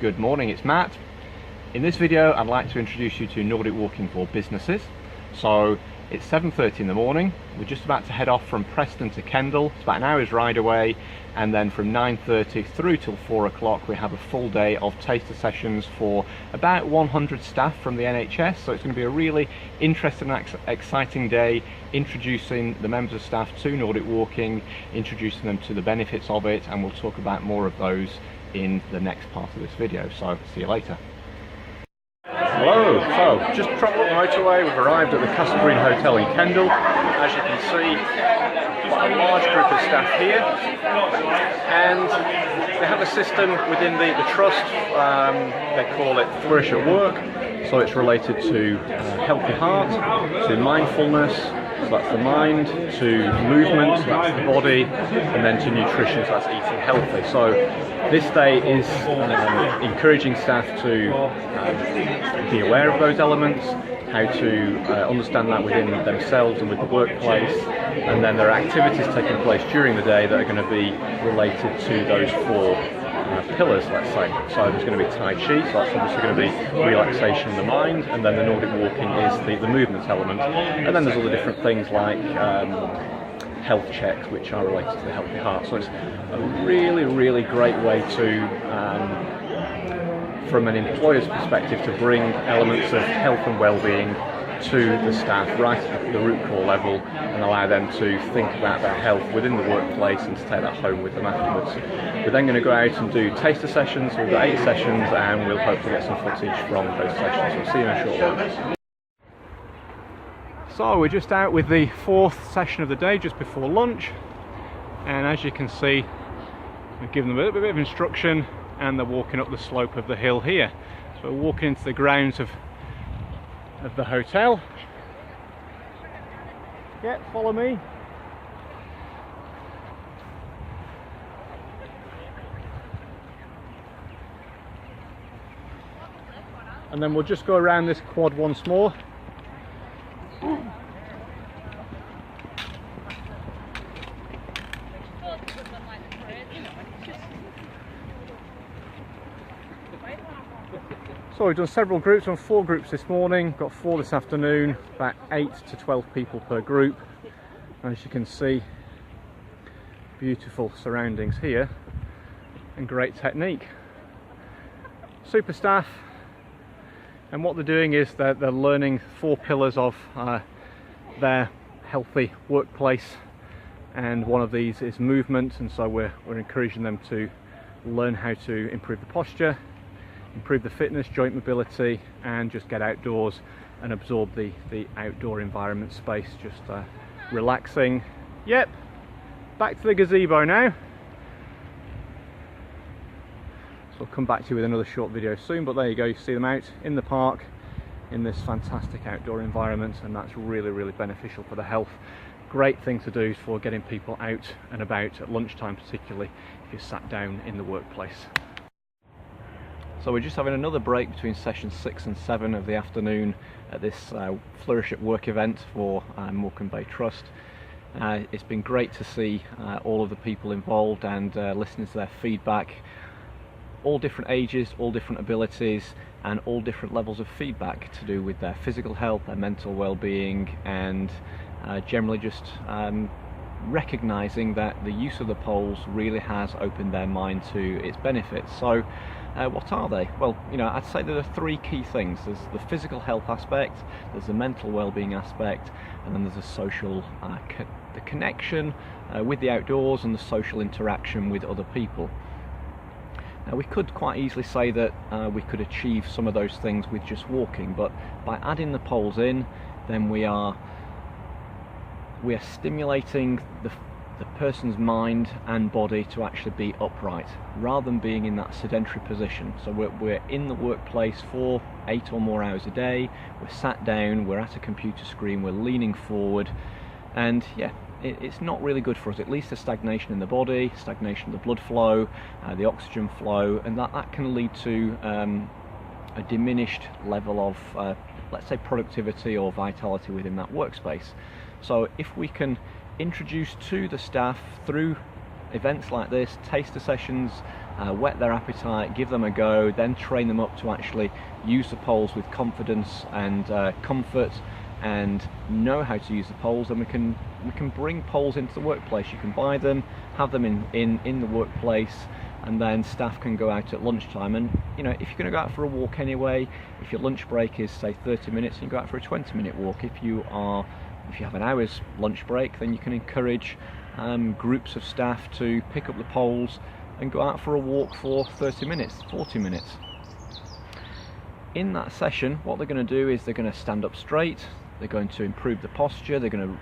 Good morning, it's Matt. In this video I'd like to introduce you to Nordic walking for businesses. So it's 7:30 in the morning, we're just about to head off from Preston to Kendal. It's about an hour's ride away, and then from 9:30 through till 4 o'clock we have a full day of taster sessions for about 100 staff from the NHS. So it's going to be a really interesting and exciting day, introducing the members of staff to Nordic walking, introducing them to the benefits of it, and we'll talk about more of those in the next part of this video. So see you later. Hello, so just travelled up the motorway, we've arrived at the Castle Green Hotel in Kendal. As you can see, quite a large group of staff here, and they have a system within the trust, they call it Flourish at Work, so it's related to healthy heart, to mindfulness, so that's the mind, to movement, so that's the body, and then to nutrition, so that's eating healthy. So this day is encouraging staff to be aware of those elements, how to understand that within themselves and with the workplace, and then there are activities taking place during the day that are going to be related to those four pillars, let's say. So there's going to be Tai Chi, so that's obviously going to be relaxation of the mind, and then the Nordic walking is the movement element, and then there's all the different things like health checks which are related to the healthy heart. So it's a really great way to from an employer's perspective to bring elements of health and well-being to the staff right at the root core level, and allow them to think about their health within the workplace and to take that home with them afterwards. We're then going to go out and do taster sessions. We've got 8 sessions, and we'll hopefully get some footage from those sessions. We'll see you in a short while. So we're just out with the 4th session of the day, just before lunch, and as you can see, we've given them a little bit of instruction, and they're walking up the slope of the hill here. So we're walking into the grounds of the hotel. Yeah, follow me. And then we'll just go around this quad once more. So we've done several groups, we've done 4 groups this morning, got 4 this afternoon, about 8 to 12 people per group. As you can see, beautiful surroundings here and great technique. Super staff, and what they're doing is they're learning 4 pillars of their healthy workplace, and one of these is movement, and so we're encouraging them to learn how to improve the posture, improve the fitness, joint mobility, and just get outdoors and absorb the outdoor environment space, just relaxing. Yep, back to the gazebo now. So I'll come back to you with another short video soon, but there you go, you see them out in the park in this fantastic outdoor environment, and that's really beneficial for the health. Great thing to do for getting people out and about at lunchtime, particularly if you're sat down in the workplace. So we're just having another break between sessions 6 and 7 of the afternoon at this Flourish at Work event for Morecambe Bay Trust. It's been great to see all of the people involved and listening to their feedback. All different ages, all different abilities, and all different levels of feedback to do with their physical health, their mental well-being, and generally just recognising that the use of the poles really has opened their mind to its benefits. So what are they? Well, I'd say there are 3 key things. There's the physical health aspect, there's the mental well-being aspect, and then there's a social the connection with the outdoors and the social interaction with other people. Now, we could quite easily say that we could achieve some of those things with just walking, but by adding the poles in, then we are stimulating the person's mind and body to actually be upright, rather than being in that sedentary position. So we're in the workplace for 8 or more hours a day, we're sat down, we're at a computer screen, we're leaning forward, and yeah, it's not really good for us. It leads to stagnation in the body, stagnation of the blood flow, the oxygen flow, and that can lead to a diminished level of let's say productivity or vitality within that workspace. So if we can introduce to the staff through events like this, taster sessions, whet their appetite, give them a go, then train them up to actually use the poles with confidence and comfort, and know how to use the poles. And we can bring poles into the workplace. You can buy them, have them in the workplace, and then staff can go out at lunchtime. And you know, if you're going to go out for a walk anyway, if your lunch break is say 30 minutes, and you go out for a 20-minute walk, if you have an hour's lunch break, then you can encourage groups of staff to pick up the poles and go out for a walk for 30 minutes, 40 minutes. In that session, what they're going to do is they're going to stand up straight, they're going to improve the posture, they're going to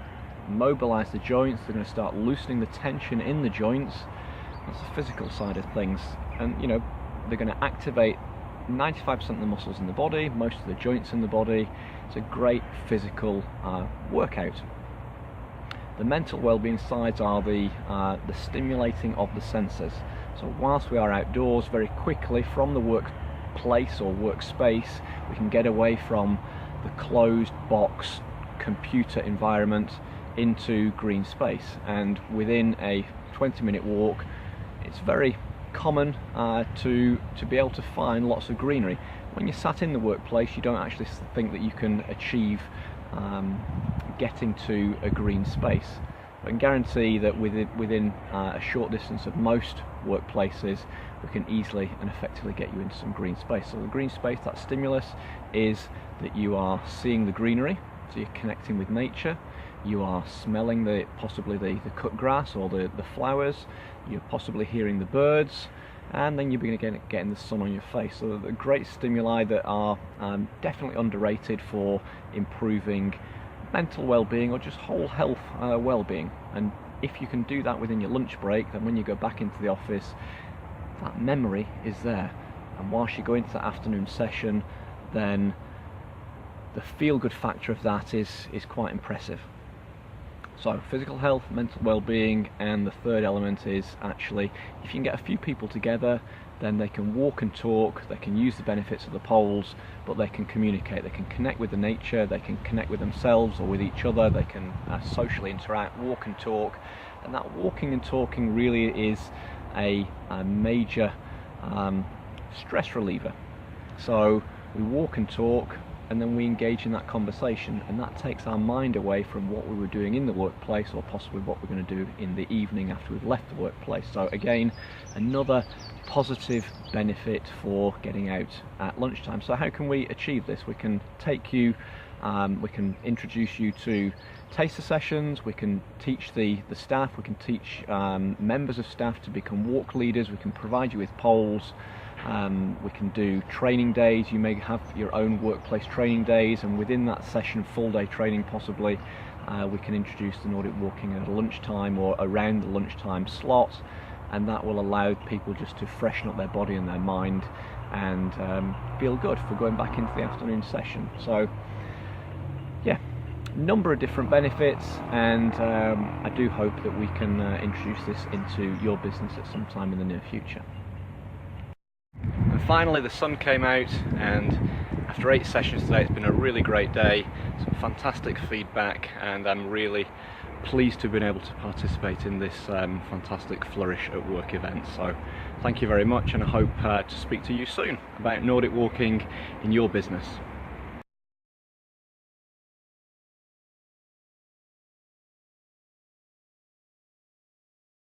mobilize the joints, they're going to start loosening the tension in the joints. That's the physical side of things. And you know, they're going to activate 95% of the muscles in the body, most of the joints in the body. It's a great physical workout. The mental well-being sides are the stimulating of the senses. So whilst we are outdoors, very quickly from the workplace or workspace, we can get away from the closed box computer environment into green space. And within a 20-minute walk, it's very common to be able to find lots of greenery. When you're sat in the workplace, you don't actually think that you can achieve getting to a green space. I can guarantee that within a short distance of most workplaces, we can easily and effectively get you into some green space. So the green space, that stimulus, is that you are seeing the greenery, so you're connecting with nature, you are smelling possibly the cut grass or the flowers, you're possibly hearing the birds, and then you're going to get the sun on your face. So the great stimuli that are definitely underrated for improving mental well-being or just whole health well-being. And if you can do that within your lunch break, then when you go back into the office, that memory is there. And whilst you go into that afternoon session, then the feel-good factor of that is quite impressive. So physical health, mental well-being, and the third element is actually, if you can get a few people together, then they can walk and talk, they can use the benefits of the poles, but they can communicate, they can connect with the nature, they can connect with themselves or with each other, they can socially interact, walk and talk. And that walking and talking really is a major stress reliever. So we walk and talk, and then we engage in that conversation, and that takes our mind away from what we were doing in the workplace, or possibly what we're going to do in the evening after we've left the workplace. So again, another positive benefit for getting out at lunchtime. So how can we achieve this? We can take you, we can introduce you to taster sessions, we can teach the staff, we can teach members of staff to become walk leaders, we can provide you with poles. We can do training days. You may have your own workplace training days, and within that session, full day training possibly, we can introduce the Nordic walking at a lunchtime or around the lunchtime slot, and that will allow people just to freshen up their body and their mind and feel good for going back into the afternoon session. So yeah, number of different benefits, and I do hope that we can introduce this into your business at some time in the near future. And finally, the sun came out, and after 8 sessions today, it's been a really great day, some fantastic feedback, and I'm really pleased to have been able to participate in this fantastic Flourish at Work event. So thank you very much, and I hope to speak to you soon about Nordic walking in your business.